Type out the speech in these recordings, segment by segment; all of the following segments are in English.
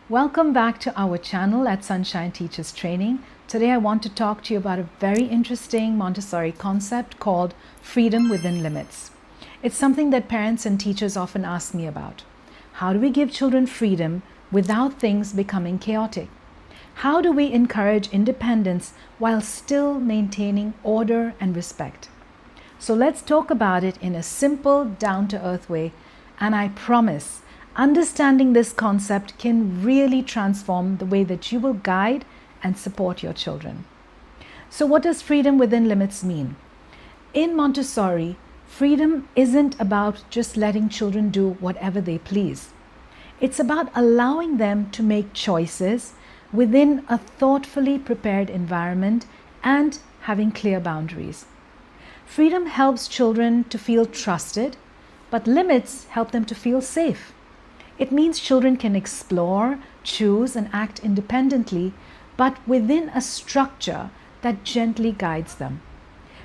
Welcome back to our channel at Sunshine Teachers Training. Today I want to talk to you about a very interesting Montessori concept called freedom within limits. It's something that parents and teachers often ask me about. How do we give children freedom without things becoming chaotic? How do we encourage independence while still maintaining order and respect? So let's talk about it in a simple, down-to-earth way, and I promise understanding this concept can really transform the way that you will guide and support your children. So what does freedom within limits mean? In Montessori, freedom isn't about just letting children do whatever they please. It's about allowing them to make choices within a thoughtfully prepared environment and having clear boundaries. Freedom helps children to feel trusted, but limits help them to feel safe. It means children can explore, choose, and act independently, but within a structure that gently guides them.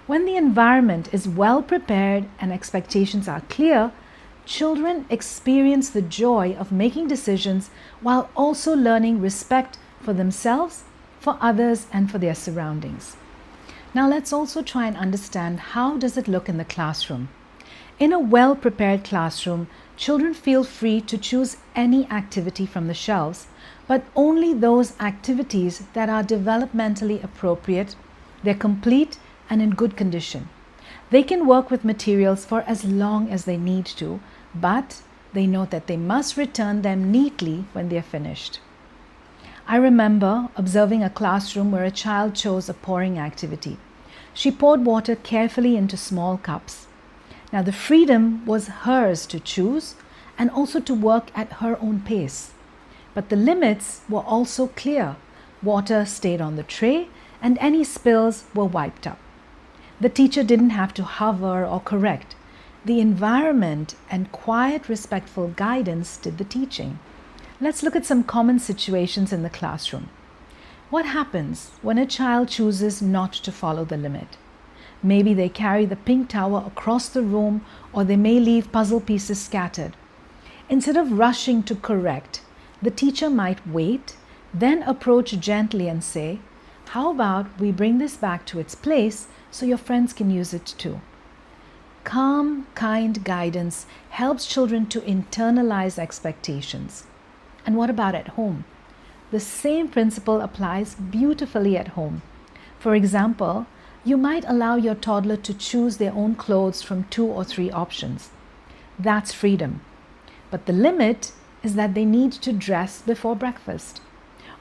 When the environment is well prepared and expectations are clear, children experience the joy of making decisions while also learning respect for themselves, for others, and for their surroundings. Now let's also try and understand how does it look in the classroom. In a well-prepared classroom, children feel free to choose any activity from the shelves, but only those activities that are developmentally appropriate, they're complete and in good condition. They can work with materials for as long as they need to, but they know that they must return them neatly when they're finished. I remember observing a classroom where a child chose a pouring activity. She poured water carefully into small cups. Now the freedom was hers to choose and also to work at her own pace. But the limits were also clear. Water stayed on the tray and any spills were wiped up. The teacher didn't have to hover or correct. The environment and quiet, respectful guidance did the teaching. Let's look at some common situations in the classroom. What happens when a child chooses not to follow the limit? Maybe they carry the pink towel across the room, or they may leave puzzle pieces scattered. Instead of rushing to correct, the teacher might wait, then approach gently and say, "How about we bring this back to its place so your friends can use it too?" Calm, kind guidance helps children to internalize expectations. And what about at home? The same principle applies beautifully at home. For example, you might allow your toddler to choose their own clothes from 2 or 3 options. That's freedom. But the limit is that they need to dress before breakfast.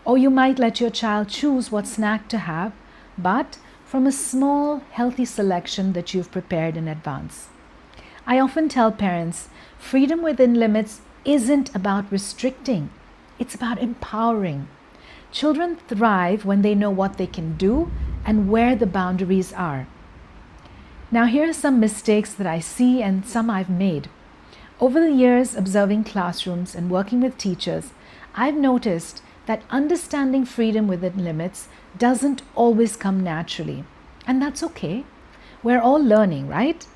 Or you might let your child choose what snack to have, but from a small, healthy selection that you've prepared in advance. I often tell parents, freedom within limits isn't about restricting. It's about empowering. Children thrive when they know what they can do and where the boundaries are. Now here are some mistakes that I see and some I've made. Over the years observing classrooms and working with teachers, I've noticed that understanding freedom within limits doesn't always come naturally. And that's okay. We're all learning, right?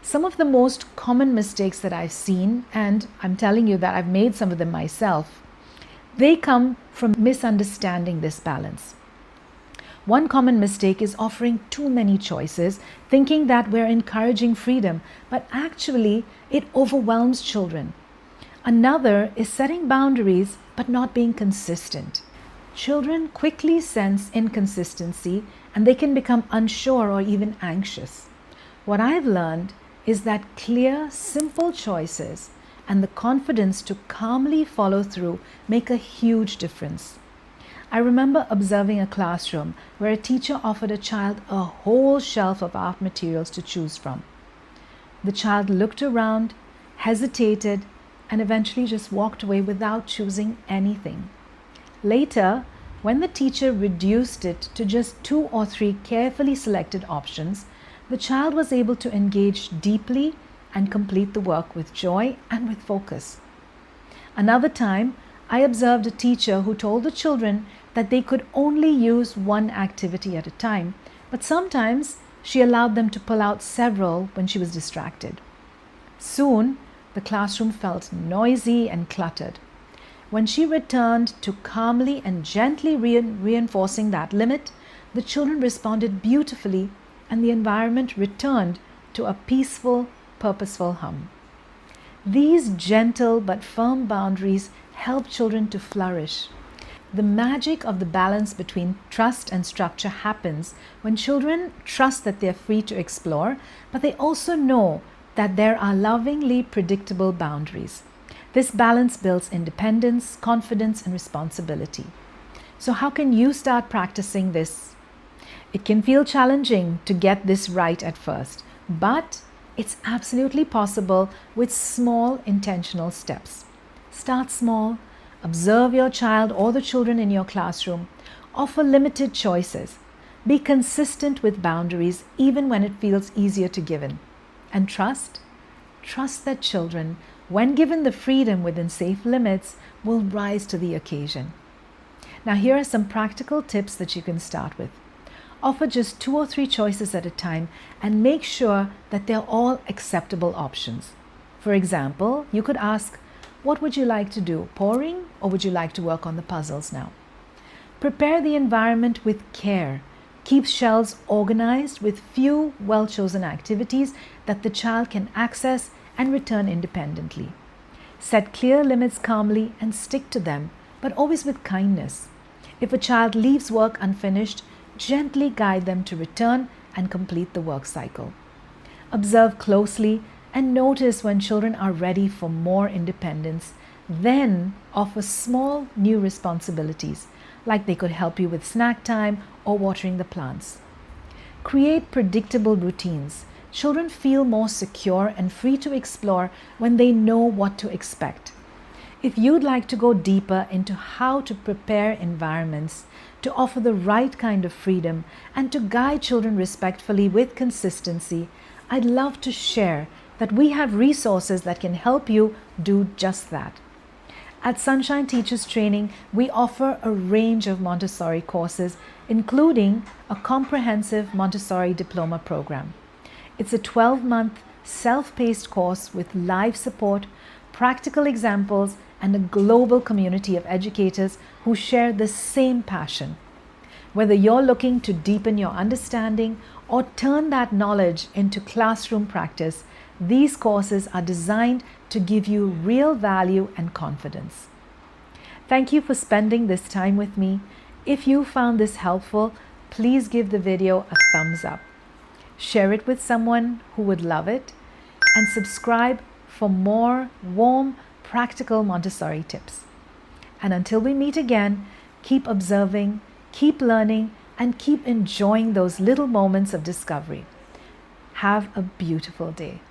Some of the most common mistakes that I've seen, and I'm telling you that I've made some of them myself, they come from misunderstanding this balance. One common mistake is offering too many choices, thinking that we're encouraging freedom, but actually it overwhelms children. Another is setting boundaries but not being consistent. Children quickly sense inconsistency and they can become unsure or even anxious. What I've learned is that clear, simple choices and the confidence to calmly follow through make a huge difference. I remember observing a classroom where a teacher offered a child a whole shelf of art materials to choose from. The child looked around, hesitated, and eventually just walked away without choosing anything. Later, when the teacher reduced it to just 2 or 3 carefully selected options, the child was able to engage deeply and complete the work with joy and with focus. Another time, I observed a teacher who told the children that they could only use one activity at a time, but sometimes she allowed them to pull out several when she was distracted. Soon, the classroom felt noisy and cluttered. When she returned to calmly and gently reinforcing that limit, the children responded beautifully and the environment returned to a peaceful, purposeful hum. These gentle but firm boundaries help children to flourish. The magic of the balance between trust and structure happens when children trust that they're free to explore, but they also know that there are lovingly predictable boundaries. This balance builds independence, confidence, and responsibility. So, how can you start practicing this? It can feel challenging to get this right at first, but it's absolutely possible with small intentional steps. Start small, observe your child or the children in your classroom, offer limited choices, be consistent with boundaries even when it feels easier to give in, and trust that children, when given the freedom within safe limits, will rise to the occasion. Now, here are some practical tips that you can start with. Offer just 2 or 3 choices at a time and make sure that they're all acceptable options. For example, you could ask, what would you like to do, pouring, or would you like to work on the puzzles now? Prepare the environment with care. Keep shelves organized with few well-chosen activities that the child can access and return independently. Set clear limits calmly and stick to them, but always with kindness. If a child leaves work unfinished, gently guide them to return and complete the work cycle. Observe closely and notice when children are ready for more independence. Then offer small new responsibilities, like they could help you with snack time or watering the plants. Create predictable routines. Children feel more secure and free to explore when they know what to expect. If you'd like to go deeper into how to prepare environments to offer the right kind of freedom and to guide children respectfully with consistency, I'd love to share that we have resources that can help you do just that. At Sunshine Teachers Training, we offer a range of Montessori courses, including a comprehensive Montessori diploma program. It's a 12-month self-paced course with live support, practical examples, and a global community of educators who share the same passion. Whether you're looking to deepen your understanding or turn that knowledge into classroom practice, these courses are designed to give you real value and confidence. Thank you for spending this time with me. If you found this helpful, please give the video a thumbs up. Share it with someone who would love it, and subscribe for more warm, practical Montessori tips. And until we meet again, keep observing, keep learning, and keep enjoying those little moments of discovery. Have a beautiful day.